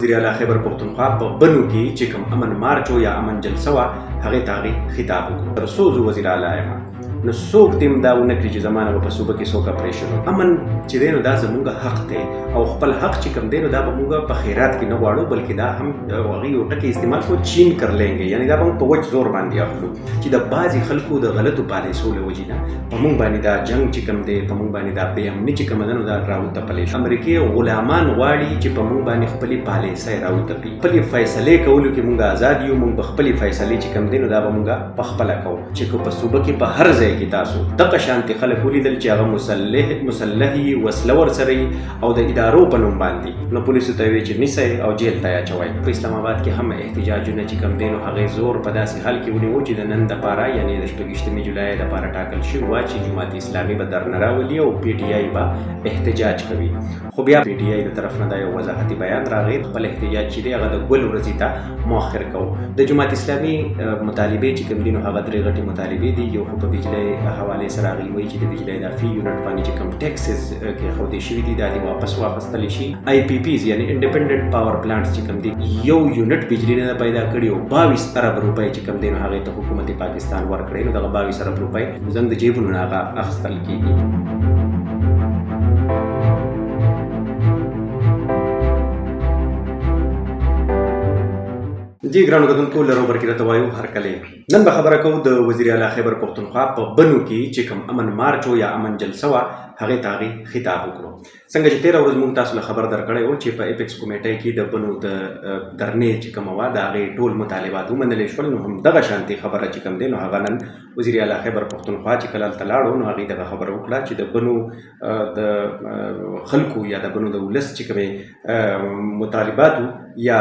وزیر اعلی خیبر پښتونخوا په بنو کې چې کوم امن مارچ یا امن جلسه وه هغې ته هغې خطاب وکړو. تر څو زه وزیر اعلی یم نو څوک دې دا ونه کړي چې زما نه به په صوبه کې څوک اپریشن وکړي. امن چې دی نو دا زموږ حق دی او خپل حق چې کوم دی نو دا به موږ په خیرات کې نه غواړو بلکې دا هم هغې یو ټکي استعمال کو چین کر لینګې، یعنې دا به موږ په وچ زور باندې اخلو چې د بعضې خلکو د غلطو پالیسو له وجې نه په موږ باندې دا جنګ چې کوم دی په موږ باندې دا بې امني چې کومه ده نو دا راوتپلی شي. امریکې غلامان غواړي چې په موږ باندې خپلې پالیسۍ راوتپي. خپلې فیصلې کولو کې موږ آزاد یو، موږ به خپلې فیصلې چې کوم دی نو دا به موږ په خپله کوو. چې که په صوبه کې په هر ځای کې تاسو دغه شانتې خلک ولیدل چې هغه مسلح وي، وسله ورسره وي او د ادارو په نوم باندې، نو پولیسو ته وایي چې نیسئ او جیل ته یې اچوئ. په اسلام آباد کې هم احتجاجونه چې کوم دی نو هغې زور په داسې حال کې ونیو چې د نن دپاره یعنې د 28 جولای دپاره ټاکل شوي وه چې جماعت اسلامي به درنه راولي او پی ټي آی به احتجاج کوي. خو بیا پی ټي آی د طرف نه دا یو وضاحتي بیان راغی، خپل احتجاج چې دی هغه د ګل ورځې ته مؤخر کوو. د جماعت اسلامي مطالبې چې کوم دي نو هغه درې غټې مطالبې دي. یو خو په بجلۍ حوالې سره هغوی وایي چې د بجلۍ دا فی یونټ باندې چې کوم ټیکسز کېښودې شوي دي دا دې واپس واخیستلی شي. آی پی پیز یعنې انډیپنډنټ پاور پلانټس چې کوم دي یو یونټ بجلي نه ده پیدا کړي او 22 ارب روپۍ چې کوم دی نو هغې ته حکومت پاکستان ورکړی، نو دغه 22 ارب روپۍ زموږ د جیبونو نه هغه اخیستل کېږي. جی ګرانو کتونکو لرو برکې راته وایو هرکلی نن به خبره کوو د وزیر اعلی خیبر پښتونخوا په بنو کې چې کوم امن مارچ یا امن جلسه وه هغې ته هغې خطاب وکړو. څنګه چې تېره ورځ موږ تاسو له خبر درکړی و چې په اپیکس کمیټۍ کې د بنو د درنې چې کومه وه د هغې ټول مطالبات ومنلی شول. نو همدغه شانتې خبره چې کوم دی نو هغه نن وزیر اعلی خیبر پښتونخوا چې کله هلته لاړو نو هغې دغه خبره وکړه چې د بنو د خلکو یا د بنو د ولس چې کومې مطالبات یا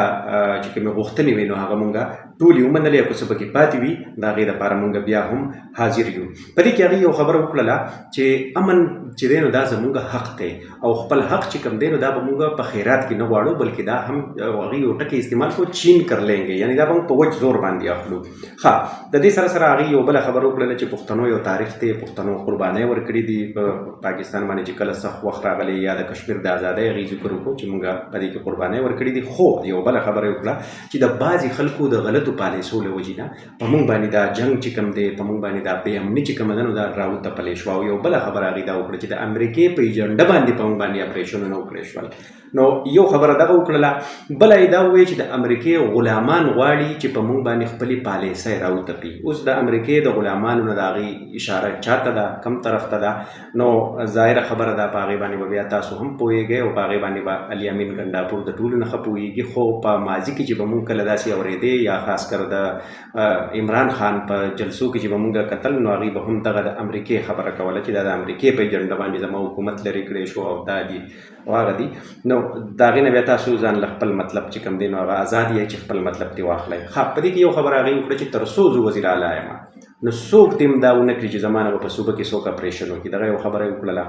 چې کومې غوښتنې وي نو هغه مونږ ټولې ومنلې او که څه پکې پاتې وي د هغې دپاره مونږ بیا هم حاضر یو. په دې کې هغې یو خبره وکړله چې امن چې دی نو دا زموږ حق دی او خپل حق چې کوم دی نو دا به مونږ په خیرات کې نه غواړو بلکې دا هم هغې یو ټکي استعمال کو چین کر لینګې، یعنې دا به موږ په وچ زور باندې اخلو. ښه د دې سره سره هغې یو بله خبره وکړله چې پښتنو یو تاریخ دی، پښتنو قربانۍ ورکړي دي په پاکستان باندې چې کله سخت وخت راغلی یا د کشمیر د ازادۍ هغې ذکر وکړو چې مونږ په دې کې قربانۍ ورکړي دي. خو یو بله خبره یې وکړه چې د بعضې خلکو د غلطو پالیسو له وجې نه په موږ باندې دا جنګ چې کوم دی په موږ باندې دا بې امني چې کومه ده نو دا راوتپلی شوه. او یو بله خبره هغې دا وکړه چې د امریکې په ایجنډه باندې په موږ باندې اپریشنونه وکړی شول. نو یو خبره دغه وکړله، بله یې دا وویل چې د امریکې غلامان غواړي چې په موږ باندې خپلې پالیسۍ راوتپي. اوس د امریکې د غلامانو نه د هغې اشاره چاته ده، کم طرف ته ده، نو ظاهره خبره ده په هغې باندې به بیا تاسو هم پوهېږئ او په هغې باندې به علي امین ګنډاپور د ټولو نه ښه پوهېږي. خو په ماضي کې چې به موږ کله داسې اورېدې یا خاص کر د عمران خان په جلسو کې چې به موږ کتل نو هغې به هم دغه د امریکې خبره کوله چې دا د امریکې په ایجنډه باندې زما حکومت لرې کړی شو او دا دي او هغه دي. نو د هغې نه بیا تاسو ځان له خپل مطلب چې کوم دی نو هغه ازاد یې چې خپل مطلب دې واخلئ. ښه په دې کې یو خبره هغې وکړه چې تر څو زه وزیر اعلی یم نو څوک دې دا ونه کړي چې زما نه به په صوبه کې څوک اپریشن وکړي. دغه یو خبره یې وکړله.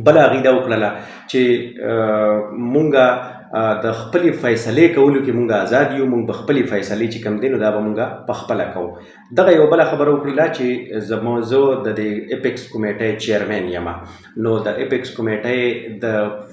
بله هغې دا وکړله چې مونږ د خپلې فیصلې کولو کې مونږ آزاد یو، مونږ به خپلې فیصلې چې کوم دی نو دا به مونږ په خپله کوو. دغه یو بله خبره وکړله چې زه د دې اپیکس کمیټۍ چیرمین یم. نو د اپیکس کمیټۍ د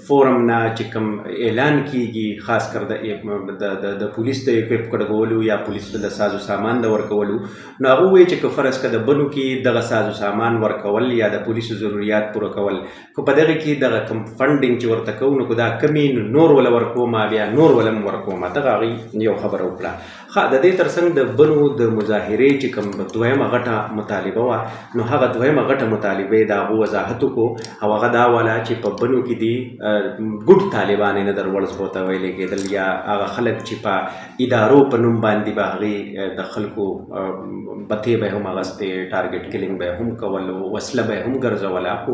فورم نه چې کوم اعلان کیږي خاص کر د پولیس د اکوپ کړولو یا پولیس د سازو سامان د ورکولو، نو هغه ووایي چې که فرض که د بنو کې دغه سازو سامان ورکول یا د پولیسو ضروریات پوره کول که په دغه کې دغه کوم فنډینګ چې ورته کوو نو که دا کمې نور وله ورکومه بیا نور وله هم ورکومه. دغه هغې یو خبره وکړه. ښه د دې تر څنګ د بنو د مظاهرې چې کوم دویمه غټه مطالبه وه نو هغه دویمه غټه مطالبه یې د هغو وضاحت وکړو او هغه دا واله چې په بنو کې دي ګوډ طالبان یې نظر ورځو ته ویلې کېدل یا هغه خلک چې په ادارو په نوم باندې به هغې د خلکو بتې به یې هم اغستې، ټارګېټ کلینګ به یې هم کول، وسله به یې هم ګرځوله. خو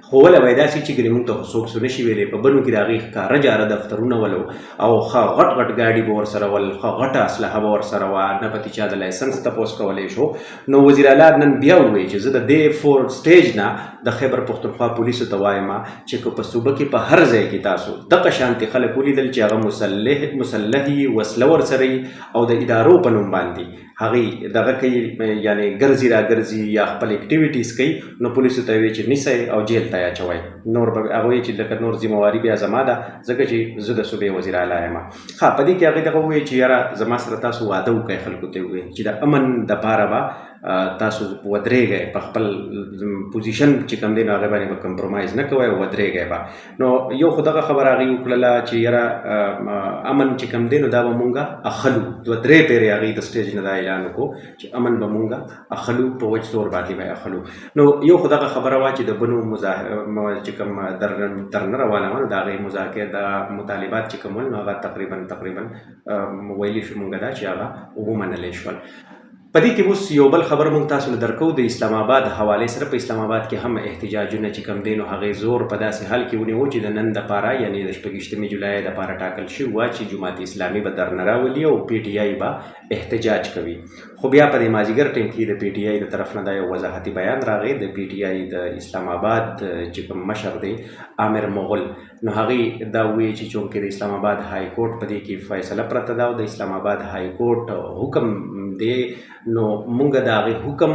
ښووله به یې داسې چې ګنې مونږ ته خو څوک څه نشي ویلی. په بنو کې د هغې ښکاره جاره دفترونه ولو او ښه غټ غټ ګاډي به ورسره ول، ښه غټه اسلحه به ورسره وه، نه پکې چا د لایسنس تپوس کولی شو. نو وزیر اعلی نن بیا ووایي چې زه د دې فور سټیج نه د خیبر پښتونخوا پولیسو ته وایم چې که په صوبه کې په هر ځای کې تاسو دغه شانتې خلک ولیدل چې هغه مسلح وي، وسله ورسره وي او د ادارو په نوم باندې هغې دغه کوي یعنې ګرځي را ګرځي یا خپل اکټیویټیز کوي نو پولیسو ته وایي چې نیسئ او جیل ته یې اچوئ. نور به هغه وایي چې لکه نور ذمهواري بیا زما ده ځکه چې زه د صوبې وزیر اعلی یم. ښه په دې کې هغې دغه ووایي چې یاره زما سره تاسو واده وکړئ، خلکو ته ووایي چې د امن دپاره به تاسو ودرېږئ، په خپل پوزیشن چې کوم دی نو هغې باندې به کمپرومایز نه کوئ او ودرېږئ به. نو یو خو دغه خبره هغې وکړله چې یاره امن چې کوم دی نو دا به مونږ اخلو. دوه درې پېرې هغې د سټیج نه دا اعلان وکړو چې امن به مونږ اخلو، په وچ زور باندې به اخلو. نو یو خو دغه خبره وه چې د بنو چې کوم درنه روانه وه نو د هغې مذاکرې د مطالبات چې کوم ول نو هغه تقریبا ویلی شو مونږ دا چې هغه ومنلی شول. په دې کې اوس یو بل خبر مونږ تاسو له درکو د اسلام آباد حوالې سره. په اسلام آباد کې هم احتجاجونه چې کوم دی نو هغې زور په داسې حال کې ونیو چې د نن دپاره یعنې د 26 جولای دپاره ټاکل شوي وه چې جماعت اسلامي به درنه راولي او پی ټي آی به احتجاج کوي. خو بیا په دې مازدیګر ټیم کې د پی ټي آی د طرف نه دا یو وضاحتي بیان راغی. د پی ټي آی د اسلام آباد چې کوم مشر دی عامر مغل نو هغې دا ووایي چې چونکې د اسلام آباد های کورټ په دې کې فیصله پرته ده او د اسلام آباد های کورټ حکم دی نو مونږ د هغې حکم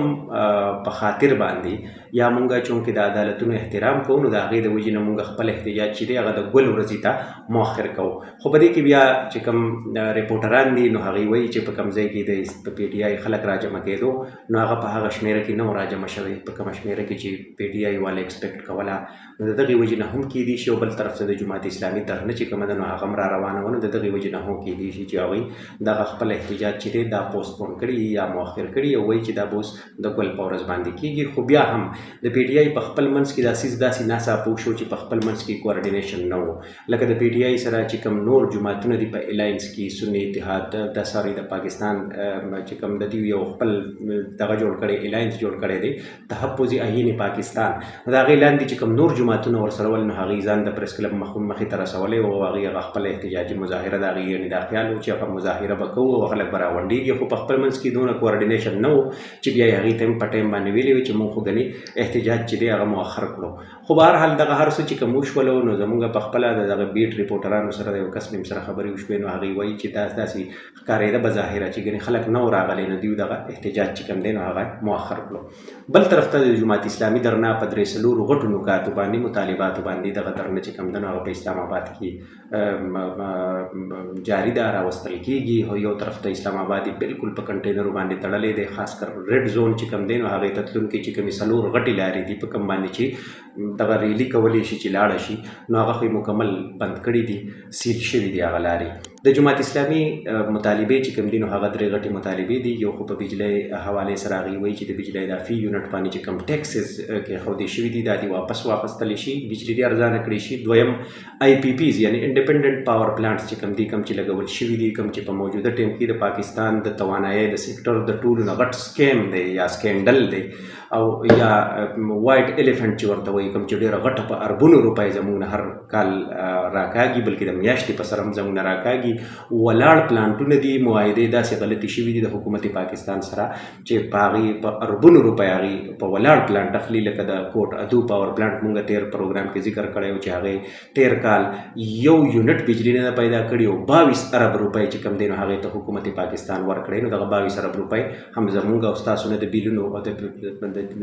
په خاطر باندې یا مونږ چونکې د عدالتونو احترام کوو نو د هغې د وجې نه مونږ خپل احتجاج چې دی هغه د ګل ورځې ته مؤخر کوو. خو په دې کې بیا چې کوم ریپورټران دي نو هغې وایي چې په کوم ځای کې د پی ټي آی خلک راجمع کېدو نو هغه په هغه شمېره کې نه و راجمع شوی، په کومه شمېره کې چې پی ټي آی والا ایکسپیکټ کوله نو د دغې وجې نه هم کیدی شي. او بل طرف ته د جماعت اسلامي درنه چې کومه ده نو هغه هم را روانه وه نو د دغې وجې نه هم کیدی شي چې هغوی دغه خپل احتجاج چې دی دا پوسټپون کړي یا مؤخر کړي او وایي چې دا به اوس د ګل په ورځ باندې کېږي. خو بیا هم د پی ټي آی په خپل منځ کې داسې ناڅاپه وشو چې په خپل منځ کې کوارډینیشن نه و. لکه د پی ټي آی سره چې کوم نور جماعتونه دي په الاینس کې سني اتحاد د پاکستان چې کوم د دوی یو خپل دغه جوړ کړی الاینس جوړ کړی دی تحفظ عین پاکستان نو د هغې لاندې چې کوم نور جماعتونه ورسره ول نو هغې ځان د پریس کلب مخې ته رسولی او هغې هغه خپله احتجاجي مظاهره د هغې یعنې دا خیال و چې هغه مظاهره به کوو او خلک به راغونډېږي. خو په خپل منځ کې دونه کوارډینیشن نه و چې بیا یې هغې ته هم په ټایم باندې ویلي وي چې مونږ خو ګنې احتجاج چې دی هغه مؤخر کړو. خو به هر حال دغه هر څه چې کوم وشولو نو زمونږ په خپله د دغه بیټ ریپورټرانو سره د یو کس نیم سره خبرې وشوې نو هغې وایي چې داسې ښکارېده بظاهره چې ګنې خلک نه و راغلی نو دوی دغه احتجاج چې کوم دی نو هغه مؤخر کړو. بل طرف ته د جماعت اسلامي درنه په 3 غټو نکاتو باندې مطالباتو باندې دغه درنه چې کوم دی نو هغه په اسلام آباد کې جاري ده راوستل کېږي. یو طرف ته اسلام آباد بالکل په کنټینرو باندې تړلی دی، خاص کر ریډ زون چې کوم دی نو هغې ته تلونکي چې کومې 4 غټې لارې دي په کوم باندې چې دغه ریلي کولی شي چې لاړه شي نو هغه خو مکمل بند کړي دي، سیل شوي دي هغه لارې. د جماعت اسلامي مطالبې چې کوم دي نو هغه 3 غټې مطالبې دي. یو خو په بجلۍ حوالې سره هغې وایي چې د بجلۍ دا فی یونټ باندې چې کوم ټیکسز کېښودې شوي دي دا دې واپس واخیستلی شي، بجلي دې ارزانه کړی شي. دویم آی پی پیز یعنې انډیپنډنټ پاور پلانټس چې کوم دي کوم چې لګول شوي دي کوم چې په موجوده ټیم کې د پاکستان د توانایۍ د سیکټر د ټولو نه غټ سکیم دی یا سکینډل دی او یا وایټ ایلیفنټ چې ورته وایي کوم چې ډېره غټه په اربونو روپۍ زموږ نه هر کال راکاږي بلکې د میاشتې په سره هم زموږ نه راکاږي. ولاړ پلانټونه دي، معاهدې داسې غلطې شوي دي د حکومت پاکستان سره چې په هغې په اربونو روپۍ هغې په ولاړ پلانټ اخلي. لکه د کوټ ادو پاور پلانټ مونږ تېر پروګرام کې ذکر کړی و چې هغې تېر کال 1 یونټ بجلي نه پیدا کړي او 22 ارب روپۍ چې کوم دی نو هغې ته حکومت پاکستان ورکړی. نو دغه 22 ارب روپۍ هم زمونږ او ستاسو نه د بیلونو او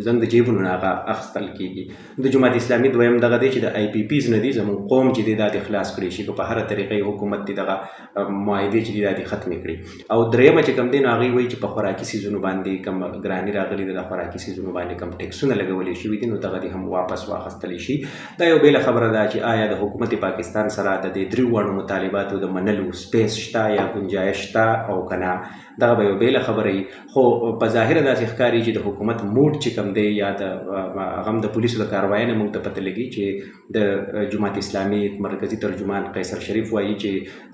زموږ د جیبونو نه هغه اخیستل کېږي. د جماعت اسلامي دویم دغه دی چې د آی پی پیز نه دي زموږ قوم چې دی دا دې خلاص کړي شي په هره طریقې حکومت دې دغه معاهدې چې دي دا دې ختمې کړي. او درېیمه چې کوم دی نو هغې وایي چې په خوراکي څیزونو باندې کوم ګراني راغلي ده د خوراکي څیزونو باندې کوم ټیکسونه لګولي شوي دي نو دغه دې هم واپس واخیستلی شي. دا یو بېله خبره ده چې آیا د حکومت پاکستان سره د دې 3 واړو مطالباتو د منلو سپیس شته یا ګنجایش شته او که نه دغه به یو بېله خبره وي. خو په ظاهره داسې ښکاري چې د حکومت موډ چې کوم دی یا د هغه هم د پولیسو د کاروایۍ نه موږ ته پته لګي چې د جماعت اسلامي مرکزي ترجمان قیصر شریف وایي چې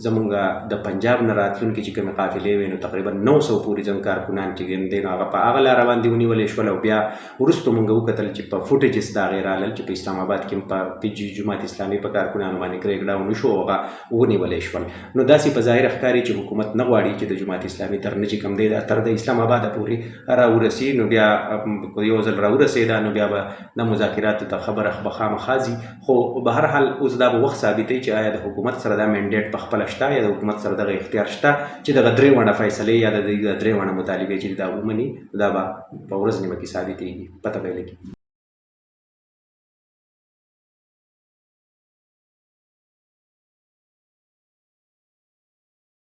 زموږ د پنجاب نه راتلونکي چې کومې قافلې وې نو تقریبا 900 پورې زموږ کارکنان چې کوم دی نو هغه په هغه لاره باندې ونیولې شول او بیا وروسته موږ وکتل چې په فوټیجز د هغې رالل چې په اسلام آباد کې په جماعت اسلامي په کارکنانو باندې کریک ډاون وشو او هغه ونیولې شول. نو داسې په ظاهره ښکاري چې حکومت نه غواړي چې د جماعت اسلامي درنه چې کوم دی تر د اسلام آباد پورې راورسي. نو بیا یو ځل راورسېده نو بیا به د مذاکراتو ته خبره به خامخا ځي. خو به هر حال اوس دا به وخت ثابتوي چې آیا د حکومت سره دا منډیټ په خپله شته یا د حکومت سره دغه اختیار شته چې دغه درې وړه فیصلې یا د درې وړه مطالبې چې دا ومني دا به په ورځ نیمه کې ثابتېږي پته به یې لګي